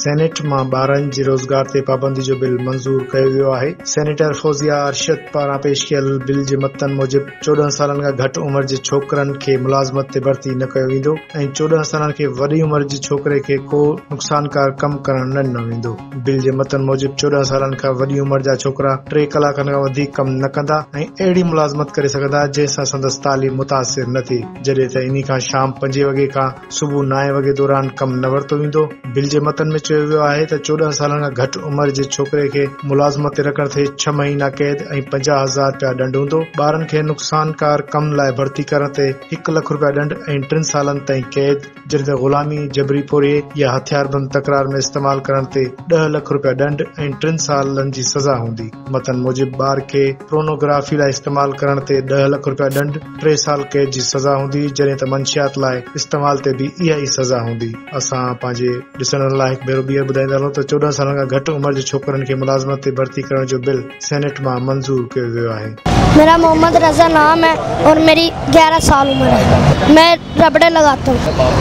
Senate मां ॿारनि जी रोज़गार ते पाबंदी जो बिल मंज़ूर कयो वियो आहे। सेनेटर फौजिया अरशद पारां पेश कयल बिल जे मतन मूजिब 14 सालनि खां घटि उमिरि जे छोकरनि खे मुलाज़मत ते भर्ती न कयो वेंदो ऐं 14 सालनि खे वॾी उमिरि जे छोकरे खे को नुक़सानकार कम करण न ॾिनो वेंदो। बिल जे मतन मूजिब 14 सालनि खां वॾी उमिरि जा छोकरा 3 कलाकनि खां वधीक कम न कंदा ऐं अहिड़ी मुलाज़मत करे सघंदा जंहिंसां संदसि तालीम मुतासिर न थिए, जॾहिं त इन खां शाम 5 वॻे खां सुबुह 9 वॻे दौरान कम न वरितो वेंदो। बिल जे मतन में चयो वियो आहे त 14 सालनि खां घटि उमिरि जे छोकरे खे मुलाज़मत ते रखण ते 6 महीना कैद ऐं 50,000 रुपया ॾंड हूंदो। ॿारनि खे नुक़सानकार कम लाइ भर्ती करण ते 1 लख रुपया ॾंड ऐं 3 सालनि ताईं कैद, जॾहिं त ग़ुलामी, जबरी पोरे या हथियारबंद तकरार में इस्तेमाल करण ते 10 लख रुपया ॾंड ऐं 3 सालनि जी सज़ा हूंदी। मतन मूजिब ॿार खे पोर्नोग्राफी लाइ इस्तेमाल करण ते 10 लख रुपया ॾंड, 3 साल कैद जी सज़ा हूंदी, जॾहिं त मंशियात लाइ इस्तेमाल ते भी इहा ई सज़ा हूंदी। असां पंहिंजे ॾिसण लाइ हिकु भेरो ॿीहर ॿुधाईंदा हलूं त 14 सालनि खां घटि उमिरि जे छोकरनि खे मुलाज़मत ते भर्ती करण जो बिल सेनेट मां मंज़ूर कयो वियो आहे। मेरा मोहम्मद रजा नाम है और मेरी 11 साल उम्र है। मैं रबड़े लगाता हूँ,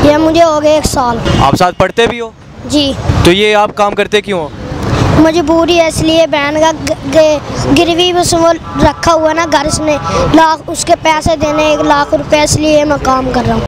ये मुझे हो गए 1 साल। आप साथ पढ़ते भी हो? जी। तो ये आप काम करते क्यों हो? मजबूरी है, इसलिए बहन का गिरवी में वो रखा हुआ ना घर, इसने लाख उसके पैसे देने 1 लाख रुपए, इसलिए मैं काम कर रहा हूँ।